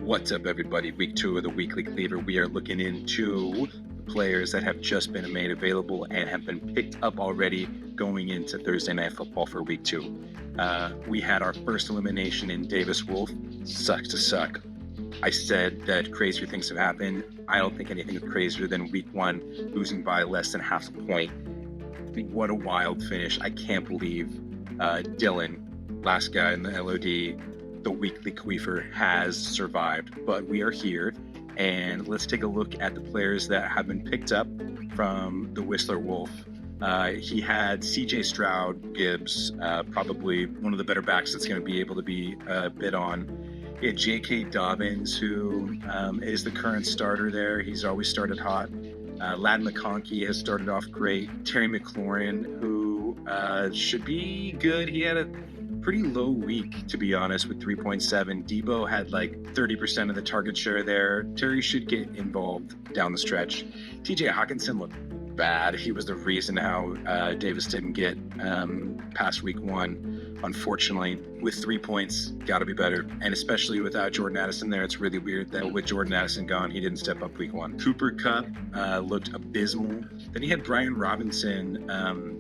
What's up, everybody? Week 2 of the Weekly Cleaver. We are looking into the players that have just been made available and have been picked up already going into Thursday Night Football for Week 2. We had our first elimination in Davis Wolf. Sucks to suck. I said that crazier things have happened. I don't think anything is crazier than Week 1 losing by less than half a point. What a wild finish. I can't believe Dylan, last guy in the LOD, the Weekly Cleaver, has survived. But we are here, and let's take a look at the players that have been picked up from the Whistler Wolf. He had CJ Stroud Gibbs, probably one of the better backs that's going to be able to be bid on. He had J.K. Dobbins, who is the current starter there. He's always started hot. Lad McConkey has started off great. Terry McLaurin, who should be good. He had a pretty low week, to be honest, with 3.7. Debo had like 30% of the target share there. Terry should get involved down the stretch. TJ Hawkinson looked bad. He was the reason how Davis didn't get past Week 1, unfortunately. With 3 points, got to be better. And especially without Jordan Addison there, it's really weird that with Jordan Addison gone, he didn't step up Week 1. Cooper Kupp looked abysmal. Then he had Brian Robinson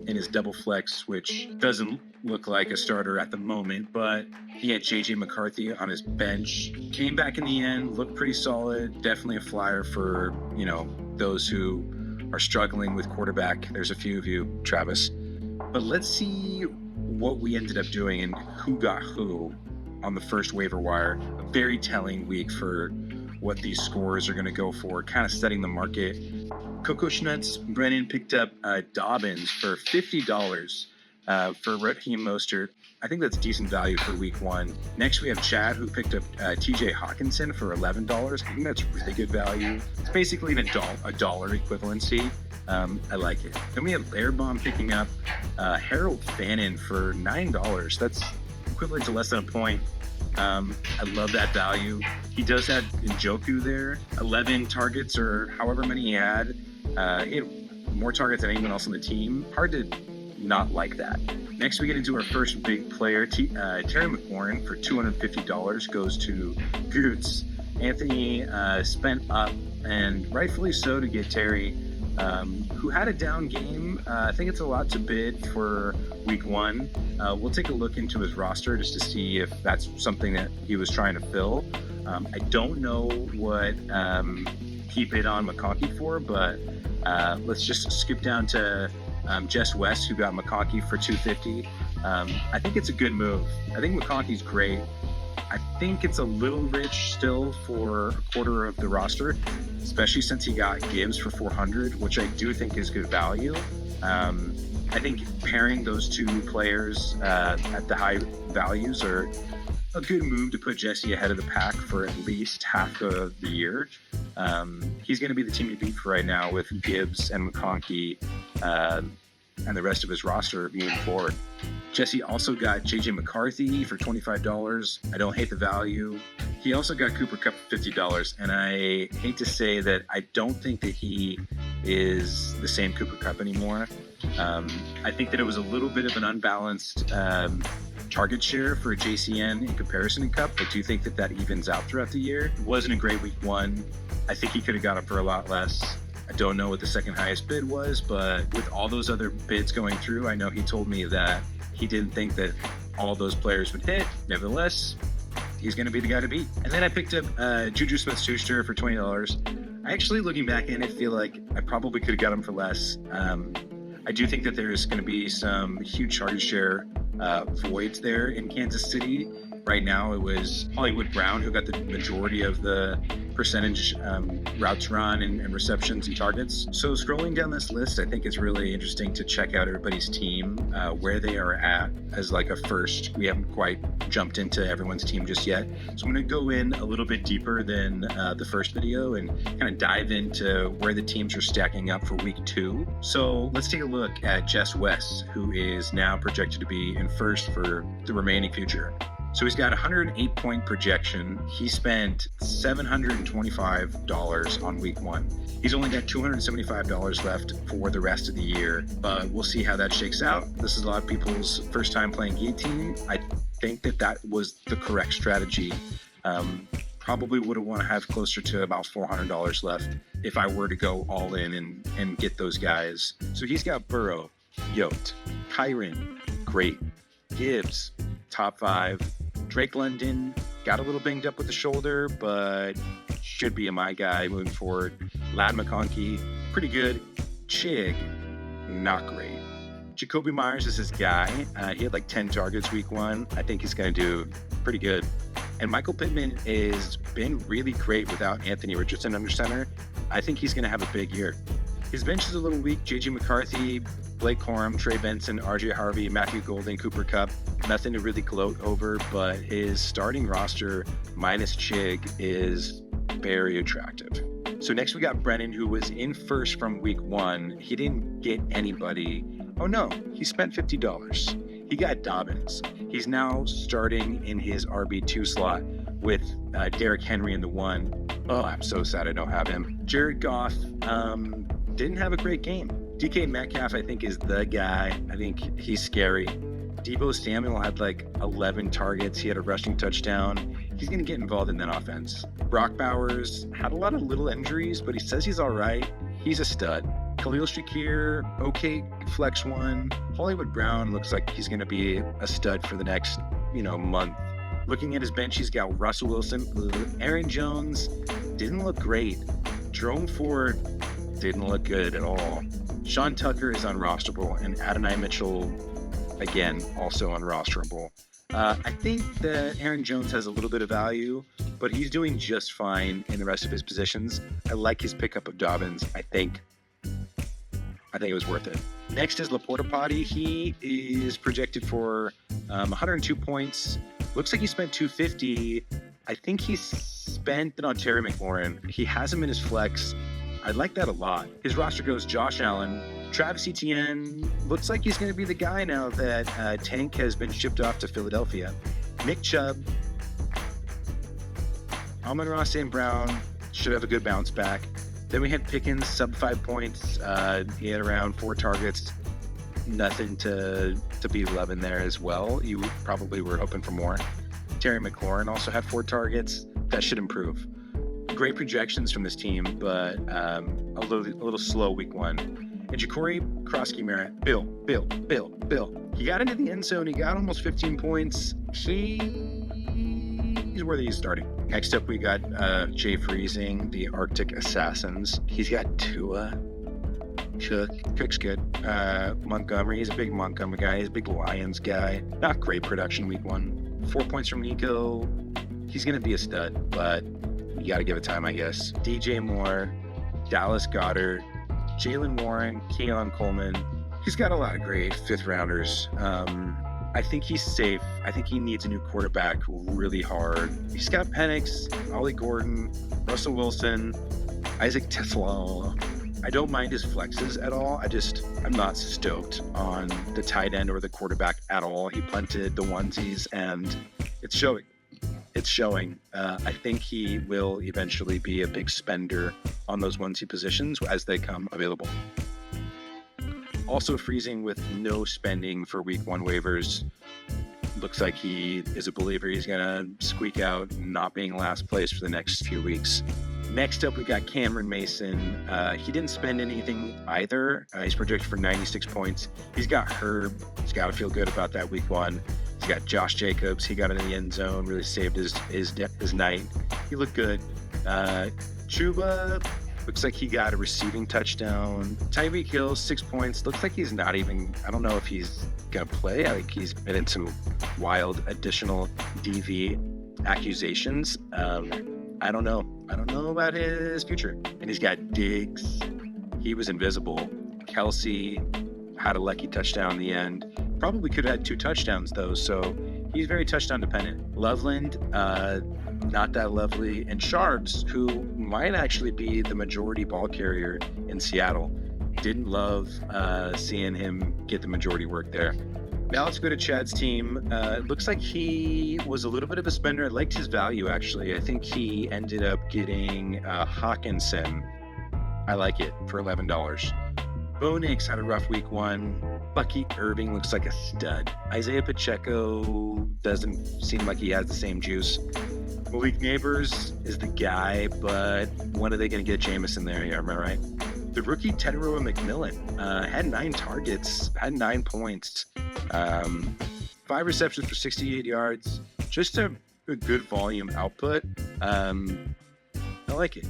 in his double flex, which doesn't look like a starter at the moment, but he had JJ McCarthy on his bench. Came back in the end, looked pretty solid. Definitely a flyer for, those who are struggling with quarterback. There's a few of you, Travis. But let's see what we ended up doing and who got who on the first waiver wire. A very telling week for what these scores are going to go for, kind of setting the market. Coco Schnuts, Brennan picked up Dobbins for $50 for Raheem Mostert. I think that's decent value for Week 1. Next, we have Chad, who picked up TJ Hawkinson for $11. I think that's really good value. It's basically a dollar equivalency. I like it. Then we have Airbomb picking up Harold Fannin for $9. That's equivalent to less than a point. I love that value. He does have Njoku there, 11 targets or however many he had. He had more targets than anyone else on the team. Hard to not like that. Next, we get into our first big player. Terry McLaurin for $250 goes to Goots. Anthony spent up, and rightfully so, to get Terry, who had a down game. I think it's a lot to bid for Week 1. We'll take a look into his roster just to see if that's something that he was trying to fill. I don't know what he bid on McConkey for, but let's just skip down to Jess West, who got McConkey for $250. I think it's a good move. I think McConkey's great. I think it's a little rich still for a quarter of the roster, especially since he got Gibbs for $400, which I do think is good value. I think pairing those two players at the high values are a good move to put Jesse ahead of the pack for at least half of the year. He's going to be the team to beat for right now with Gibbs and McConkey and the rest of his roster moving forward. Jesse also got JJ McCarthy for $25. I don't hate the value. He also got Cooper Kupp for $50, and I hate to say that I don't think that he is the same Cooper Kupp anymore. I think that it was a little bit of an unbalanced target share for JCN in comparison to Kupp. I do think that evens out throughout the year. It wasn't a great Week 1. I think he could have got it for a lot less. I don't know what the second highest bid was, but with all those other bids going through, I know he told me that he didn't think that all those players would hit. Nevertheless, he's going to be the guy to beat. And then I picked up Juju Smith-Schuster for $20. I actually, looking back in it, feel like I probably could have got him for less. I do think that there's going to be some huge target share voids there in Kansas City. Right now, it was Hollywood Brown who got the majority of the percentage routes run and receptions and targets. So scrolling down this list, I think it's really interesting to check out everybody's team, where they are at as like a first. We haven't quite jumped into everyone's team just yet. So I'm going to go in a little bit deeper than the first video and kind of dive into where the teams are stacking up for Week 2. So let's take a look at Jess West, who is now projected to be in first for the remaining future. So he's got a 108-point projection. He spent $725 on Week 1. He's only got $275 left for the rest of the year, but we'll see how that shakes out. This is a lot of people's first time playing guillotine. I think that was the correct strategy. probably would want to have closer to about $400 left if I were to go all in and get those guys. So he's got Burrow, Yote, Kyron, great. Gibbs, top 5. Drake London, got a little banged up with the shoulder, but should be a my guy moving forward. Lad McConkey, pretty good. Chig, not great. Jacoby Myers is his guy. He had like 10 targets week 1. I think he's going to do pretty good. And Michael Pittman has been really great without Anthony Richardson under center. I think he's going to have a big year. His bench is a little weak. J.J. McCarthy, Blake Corum, Trey Benson, R.J. Harvey, Matthew Golden, Cooper Kupp. Nothing to really gloat over, but his starting roster minus Chig is very attractive. So next we got Brennan, who was in first from week 1. He didn't get anybody. Oh no, he spent $50. He got Dobbins. He's now starting in his RB2 slot with Derrick Henry in the 1. Oh, I'm so sad I don't have him. Jared Goff didn't have a great game. DK Metcalf, I think, is the guy. I think he's scary. Deebo Samuel had like 11 targets. He had a rushing touchdown. He's going to get involved in that offense. Brock Bowers had a lot of little injuries, but he says he's all right. He's a stud. Khalil Shakir, okay, flex 1. Hollywood Brown looks like he's going to be a stud for the next, month. Looking at his bench, he's got Russell Wilson. Aaron Jones didn't look great. Jerome Ford didn't look good at all. Sean Tucker is unrosterable, and Adonai Mitchell, again, also unrosterable. I think that Aaron Jones has a little bit of value, but he's doing just fine in the rest of his positions. I like his pickup of Dobbins. I think it was worth it. Next is Laporta Potty. He is projected for 102 points. Looks like he spent 250. I think he spent it on Terry McLaurin. He has him in his flex. I like that a lot. His roster goes Josh Allen, Travis Etienne. Looks like he's going to be the guy now that Tank has been shipped off to Philadelphia. Nick Chubb, Amon-Ra St. Brown should have a good bounce back. Then we had Pickens, sub 5 points. He had around 4 targets. Nothing to be loving there as well. You probably were hoping for more. Terry McLaurin also had 4 targets. That should improve. Great projections from this team, but a little slow week 1. And Ja'Cory Krosky-Merritt, Bill. He got into the end zone. He got almost 15 points. He's worthy of starting. Next up, we got Jay Freezing, the Arctic Assassins. He's got Tua. Cook's good. Montgomery, he's a big Montgomery guy. He's a big Lions guy. Not great production week 1. 4 points from Nico. He's going to be a stud, but you got to give it time, I guess. DJ Moore, Dallas Goedert, Jalen Warren, Keon Coleman. He's got a lot of great 5th rounders. I think he's safe. I think he needs a new quarterback really hard. He's got Penix, Ollie Gordon, Russell Wilson, Isaac Tesla. I don't mind his flexes at all. I'm not stoked on the tight end or the quarterback at all. He punted the onesies, and it's showing. I think he will eventually be a big spender on those onesie positions as they come available. Also freezing with no spending for week 1 waivers. Looks like he is a believer. He's going to squeak out not being last place for the next few weeks. Next up, we got Cameron Mason. He didn't spend anything either. He's projected for 96 points. He's got Herb. He's got to feel good about that week 1. He's got Josh Jacobs. He got in the end zone, really saved his night. He looked good. Chuba looks like he got a receiving touchdown. Tyreek Hill, 6 points. Looks like he's not even, I don't know if he's going to play. I think he's been in some wild additional DV accusations. I don't know about his future. And he's got Diggs. He was invisible. Kelsey had a lucky touchdown in the end. Probably could have had 2 touchdowns, though, so he's very touchdown dependent. Loveland, not that lovely. And Shards, who might actually be the majority ball carrier in Seattle. Didn't love seeing him get the majority work there. Now let's go to Chad's team. It looks like he was a little bit of a spender. I liked his value, actually. I think he ended up getting Hawkinson. I like it for $11. Bo Nix had a rough week 1. Bucky Irving looks like a stud. Isaiah Pacheco doesn't seem like he has the same juice. Malik Neighbors is the guy, but when are they going to get Jameson there? Yeah, am I right? The rookie Teteroa McMillan had 9 targets, had 9 points, 5 receptions for 68 yards. Just a good volume output. I like it.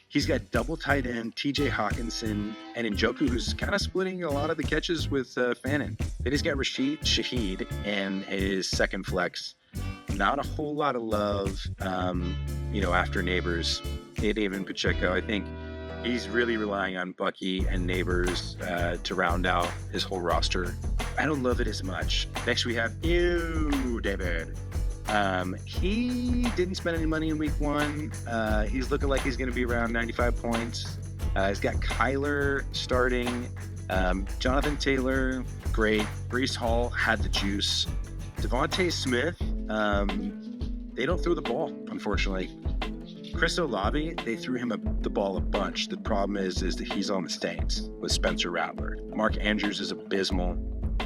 He's got double tight end TJ Hawkinson and Njoku, who's kind of splitting a lot of the catches with Fannin. Then he's got Rashid Shaheed and his second flex. Not a whole lot of love, after Neighbors. David Pacheco, I think he's really relying on Bucky and Neighbors to round out his whole roster. I don't love it as much. Next we have David. He didn't spend any money in week 1. He's looking like he's going to be around 95 points. He's got Kyler starting. Jonathan Taylor, great. Breece Hall had the juice. Devontae Smith, they don't throw the ball, unfortunately. Chris Olave, they threw him the ball a bunch. The problem is that he's on the Saints with Spencer Rattler. Mark Andrews is abysmal.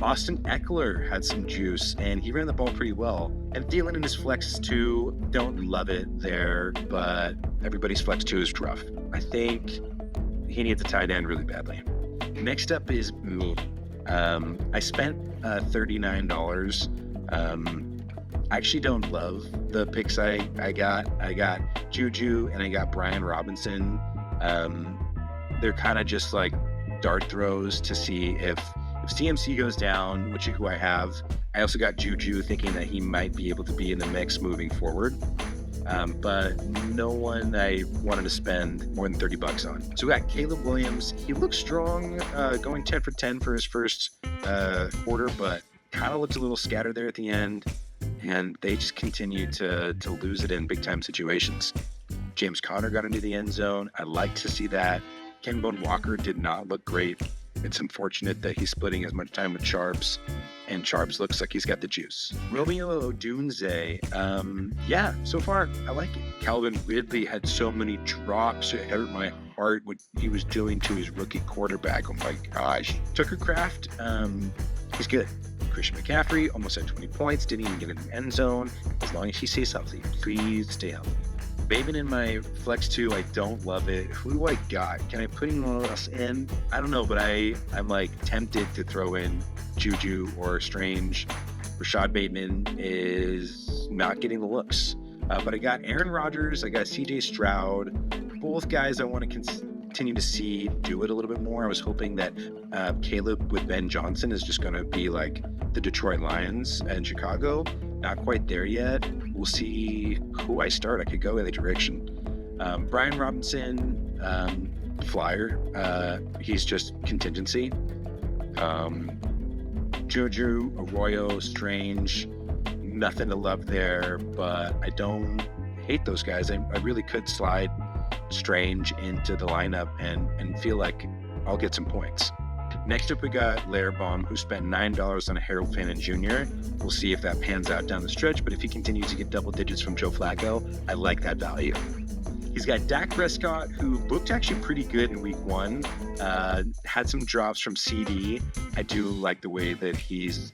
Austin Eckler had some juice, and he ran the ball pretty well. And Thielen in his flex 2, don't love it there, but everybody's flex 2 is rough. I think he needs a tight end really badly. Next up is me. I spent $39. I actually don't love the picks I got. I got Juju and I got Brian Robinson. They're kind of just like dart throws to see if CMC goes down, who I have. I also got Juju, thinking that he might be able to be in the mix moving forward. But no one I wanted to spend more than $30 on. So we got Caleb Williams. He looks strong, going 10 for 10 for his first quarter, but kind of looked a little scattered there at the end. And they just continue to lose it in big-time situations. James Conner got into the end zone. I like to see that. Kenbone Walker did not look great. It's unfortunate that he's splitting as much time with Sharps, and Sharps looks like he's got the juice. Romeo Odunze, so far, I like it. Calvin Ridley had so many drops, it hurt my heart what he was doing to his rookie quarterback. Oh my gosh. Tucker Kraft, he's good. Christian McCaffrey almost had 20 points, didn't even get in the end zone. As long as he stays healthy, please stay healthy. Bateman in my flex 2, I don't love it. Who do I got? Can I put anyone else in? I don't know, but I'm like tempted to throw in Juju or Strange. Rashad Bateman is not getting the looks. But I got Aaron Rodgers, I got CJ Stroud. Both guys I want to continue to see do it a little bit more. I was hoping that Caleb with Ben Johnson is just going to be like the Detroit Lions and Chicago. Not quite there yet. We'll see who I start. I could go either direction. Brian Robinson, flyer. He's just contingency. Juju, Arroyo, Strange, nothing to love there, but I don't hate those guys. I really could slide Strange into the lineup and feel like I'll get some points. Next up, we got Larabom, who spent $9 on a Harold Fannin Jr. We'll see if that pans out down the stretch, but if he continues to get double digits from Joe Flacco, I like that value. He's got Dak Prescott, who looked actually pretty good in week 1, had some drops from CD. I do like the way that he's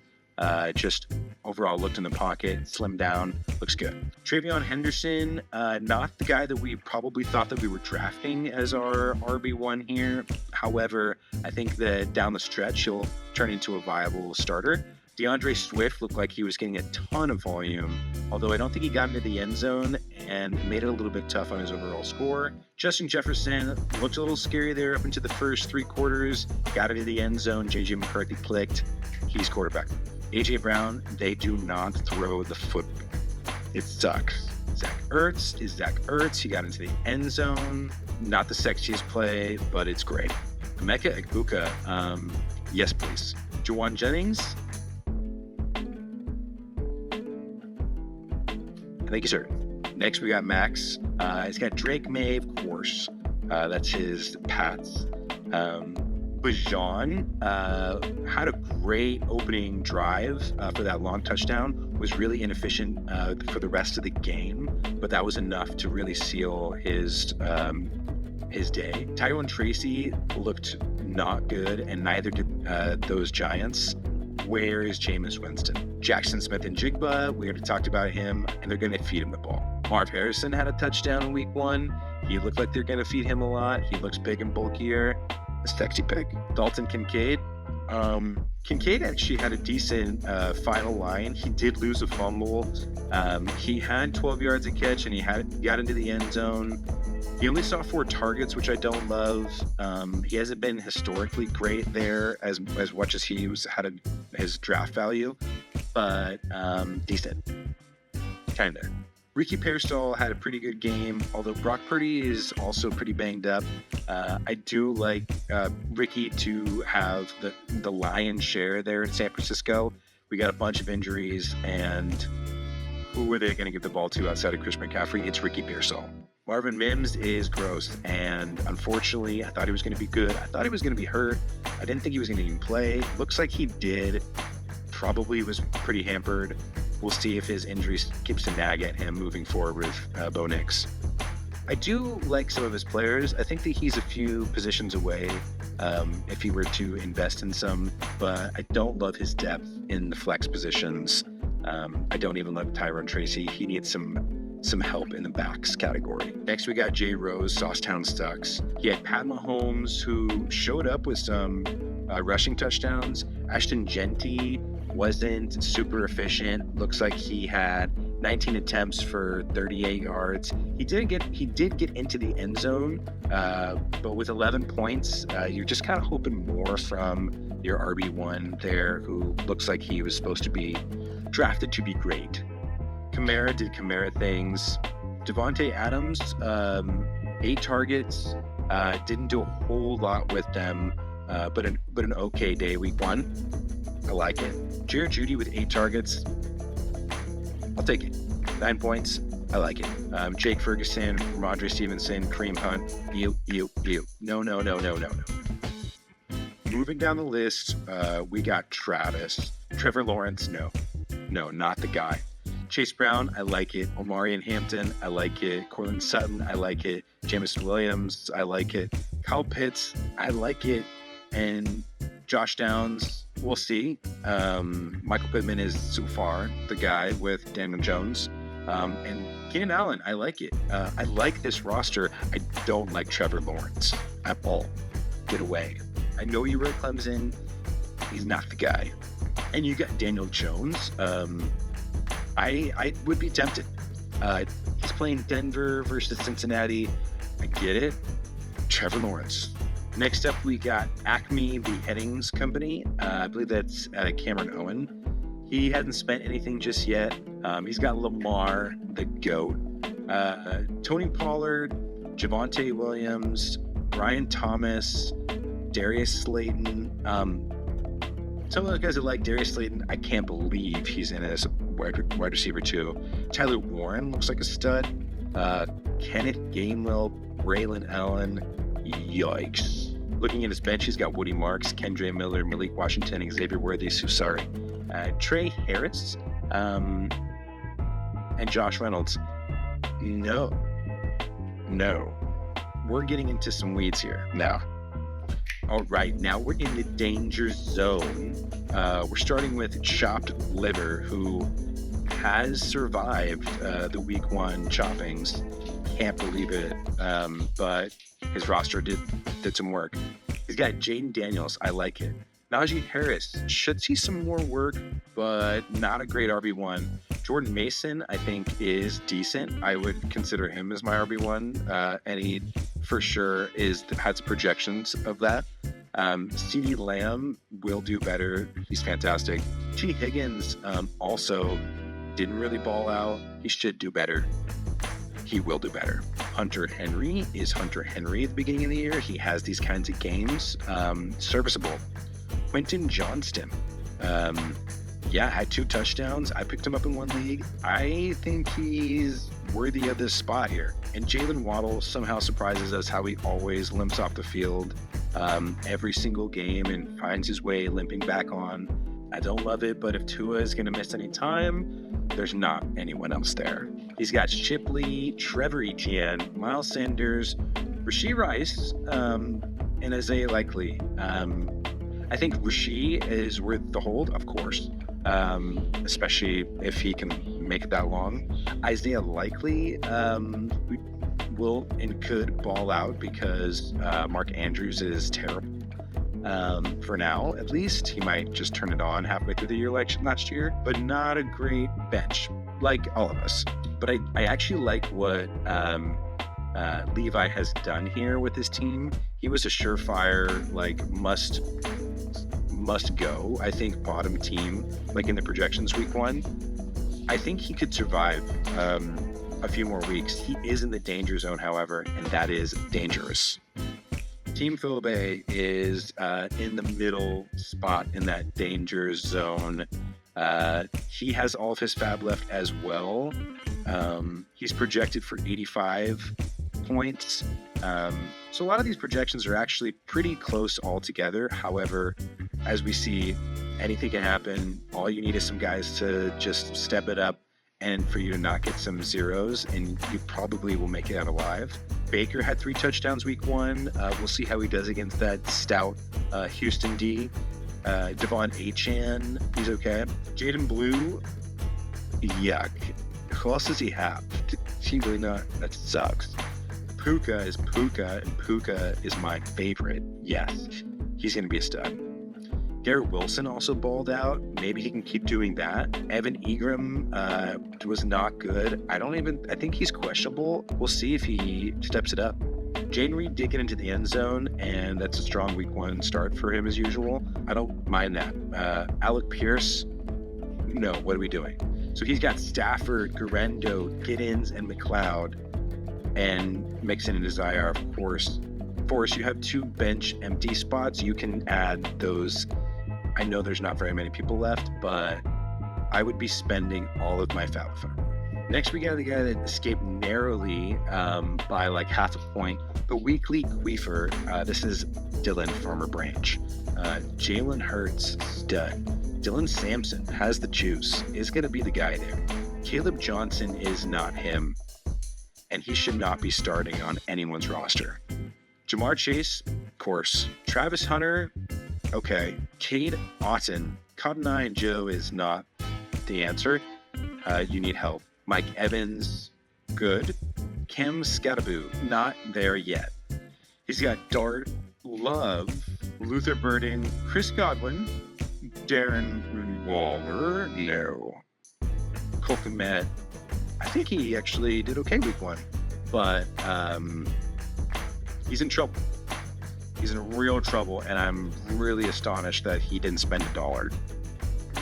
just overall looked in the pocket, slimmed down, looks good. Travion Henderson, not the guy that we probably thought that we were drafting as our RB1 here. However, I think that down the stretch, he'll turn into a viable starter. DeAndre Swift looked like he was getting a ton of volume, although I don't think he got into the end zone and made it a little bit tough on his overall score. Justin Jefferson looked a little scary there up into the first 3 quarters, got into the end zone. JJ McCarthy clicked. He's quarterback. AJ Brown, they do not throw the football. It sucks. Zach Ertz. He got into the end zone. Not the sexiest play, but it's great. Emeka Egbuka, yes please. Jawan Jennings, thank you, sir. Next, we got Max. He's got Drake May, of course. That's his Pats. Bajan had a great opening drive for that long touchdown. Was really inefficient for the rest of the game, but that was enough to really seal his day. Tyrone Tracy looked not good, and neither did those Giants. Where is Jameis Winston? Jackson Smith and Jigba, we already talked about him, and they're going to feed him the ball. Marv Harrison had a touchdown in week 1. He looked like they're going to feed him a lot. He looks big and bulkier. A sexy pick. Dalton Kincaid. Kincaid actually had a decent final line. He did lose a fumble. He had 12 yards a catch, and he got into the end zone. He only saw 4 targets, which I don't love. He hasn't been historically great there as much as had his draft value, but decent. Kind of. Ricky Pearsall had a pretty good game, although Brock Purdy is also pretty banged up. I do like Ricky to have the lion's share there in San Francisco. We got a bunch of injuries, and who are they going to give the ball to outside of Chris McCaffrey? It's Ricky Pearsall. Marvin Mims is gross, and unfortunately, I thought he was going to be good. I thought he was going to be hurt. I didn't think he was going to even play. Looks like he did. Probably was pretty hampered. We'll see if his injury keeps to nag at him moving forward with Bo Nix. I do like some of his players. I think that he's a few positions away if he were to invest in some, but I don't love his depth in the flex positions. I don't even love Tyrone Tracy. He needs some help in the backs category. Next, we got Jay Rose, Saucetown Stucks. He had Pat Mahomes, who showed up with some rushing touchdowns. Ashton Genty wasn't super efficient. Looks like he had 19 attempts for 38 yards. He did get into the end zone, but with 11 points, you're just kind of hoping more from your RB1 there, who looks like he was supposed to be drafted to be great. Kamara did Kamara things. Devontae Adams, 8 targets, didn't do a whole lot with them, but an okay day week 1. I like it. Jared Jeudy with 8 targets. I'll take it. 9 points. I like it. Jake Ferguson, Ramondre Stevenson, Kareem Hunt. No. Moving down the list, we got Travis. Trevor Lawrence, no, not the guy. Chase Brown, I like it. Omarion Hampton, I like it. Cortland Sutton, I like it. Jameson Williams, I like it. Kyle Pitts, I like it. And Josh Downs, we'll see. Michael Pittman is so far the guy with Daniel Jones. And Keenan Allen, I like it. I like this roster. I don't like Trevor Lawrence at all. Get away. I know you were at Clemson. He's not the guy. And you got Daniel Jones. I would be tempted. He's playing Denver versus Cincinnati. I get it. Trevor Lawrence. Next up, we got Acme Beheadings Company. I believe that's Cameron Owen. He hasn't spent anything just yet. He's got Lamar, the GOAT. Tony Pollard, Javonte Williams, Ryan Thomas, Darius Slayton. Some of those guys that like Darius Slayton, I can't believe he's in as wide receiver too. Tyler Warren looks like a stud. Kenneth Gainwell, Braylon Allen. Yikes. Looking at his bench, he's got Woody Marks, Kendre Miller, Malik Washington, Xavier Worthy, Susari, Trey Harris, and Josh Reynolds. No. We're getting into some weeds here now. All right, now we're in the danger zone. We're starting with Chopped Liver, who has survived the week 1 choppings. Can't believe it, but his roster did some work. He's got Jaden Daniels. I like it. Najee Harris should see some more work, but not a great RB1. Jordan Mason, I think, is decent. I would consider him as my RB1, and he for sure has projections of that. CeeDee Lamb will do better. He's fantastic. T. Higgins also didn't really ball out. He should do better. He will do better. Hunter Henry is Hunter Henry at the beginning of the year. He has these kinds of games. Serviceable. Quentin Johnston. Had 2 touchdowns. I picked him up in 1 league. I think he's worthy of this spot here. And Jalen Waddle somehow surprises us how he always limps off the field every single game and finds his way limping back on. I don't love it, but if Tua is going to miss any time, there's not anyone else there. He's got Shipley, Trevor Etienne, Miles Sanders, Rashee Rice, and Isaiah Likely. I think Rashee is worth the hold, of course, especially if he can make it that long. Isaiah Likely will and could ball out because Mark Andrews is terrible. For now, at least. He might just turn it on halfway through the year like last year, but not a great bench, like all of us. But I actually like what Levi has done here with his team. He was a surefire, like, must go, I think, bottom team, like in the projections week 1. I think he could survive a few more weeks. He is in the danger zone, however, and that is dangerous. Team Philbe is in the middle spot in that danger zone. He has all of his fab left as well. He's projected for 85 points. So a lot of these projections are actually pretty close altogether. However, as we see, anything can happen. All you need is some guys to just step it up and for you to not get some zeros, and you probably will make it out alive. Baker had 3 touchdowns week 1. We'll see how he does against that stout Houston D. Devon Achane, he's okay. Jaden Blue, yuck. Who else does he have? He really not. That sucks. Puka is Puka, and Puka is my favorite. Yes, he's going to be a stud. Garrett Wilson also balled out. Maybe he can keep doing that. Evan Ingram was not good. I think he's questionable. We'll see if he steps it up. Jaden Reed did get into the end zone, and that's a strong week 1 start for him as usual. I don't mind that. Alec Pierce, no, what are we doing? So he's got Stafford, Garendo, Giddens, and McLeod, and Mixon and Desire, of course. Forrest, you have 2 bench empty spots. You can add those. I know there's not very many people left, but I would be spending all of my fab fund. Next, we got the guy that escaped narrowly by like half a point. The weekly Cleaver, this is Dylan Farmer Branch. Jalen Hurts, stud. Dylan Sampson has the juice, is going to be the guy there. Caleb Johnson is not him, and he should not be starting on anyone's roster. Jamar Chase, of course. Travis Hunter, okay. Cade Otton, Cotton Eye Joe is not the answer. You need help. Mike Evans, good. Cam Scataboo, not there yet. He's got Dart, Love, Luther Burden, Chris Godwin, Darren Waller, no. Cole Kmet, I think he actually did okay week 1, but he's in trouble. He's in real trouble, and I'm really astonished that he didn't spend $1.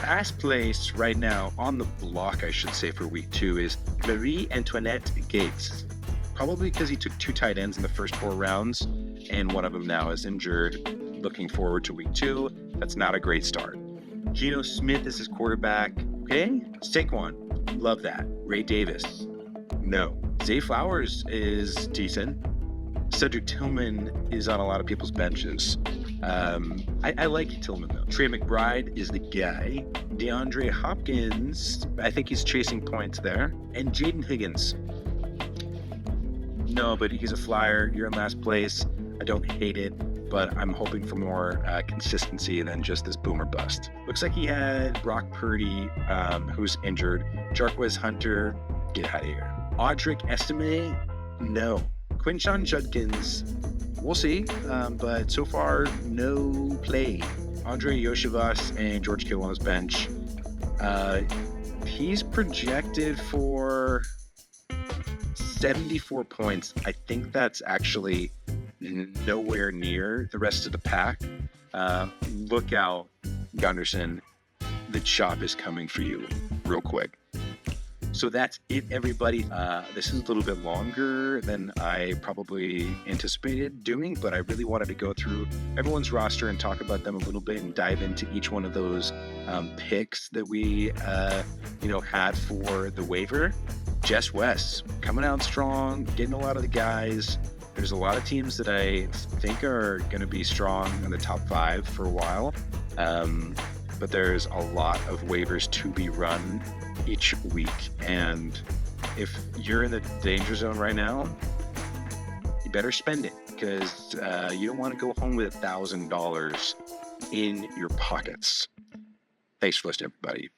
Last place right now on the block, I should say, for week 2 is Marie Antoinette Gates. Probably because he took 2 tight ends in the first 4 rounds, and one of them now is injured. Looking forward to week 2. That's not a great start. Geno Smith is his quarterback. Okay. Saquon, love that. Ray Davis, no. Zay Flowers is decent. Cedric Tillman is on a lot of people's benches. I like Tillman, though. Trey McBride is the guy. DeAndre Hopkins, I think he's chasing points there. And Jaden Higgins. No, but he's a flyer. You're in last place. I don't hate it, but I'm hoping for more consistency than just this boomer bust. Looks like he had Brock Purdy, who's injured. Jarquez Hunter, get out of here. Audric Estime, no. Quinshon Judkins, we'll see, but so far, no play. Andre Yoshivas and George Kittle on his bench. He's projected for 74 points. I think that's actually nowhere near the rest of the pack. Look out, Gunderson. The chop is coming for you real quick. So that's it, everybody. This is a little bit longer than I probably anticipated doing, but I really wanted to go through everyone's roster and talk about them a little bit and dive into each one of those picks that we, had for the waiver. Jess West coming out strong, getting a lot of the guys. There's a lot of teams that I think are going to be strong in the top 5 for a while, but there's a lot of waivers to be run each week, and if you're in the danger zone right now, you better spend it, because you don't want to go home with $1,000 in your pockets. Thanks for listening, everybody.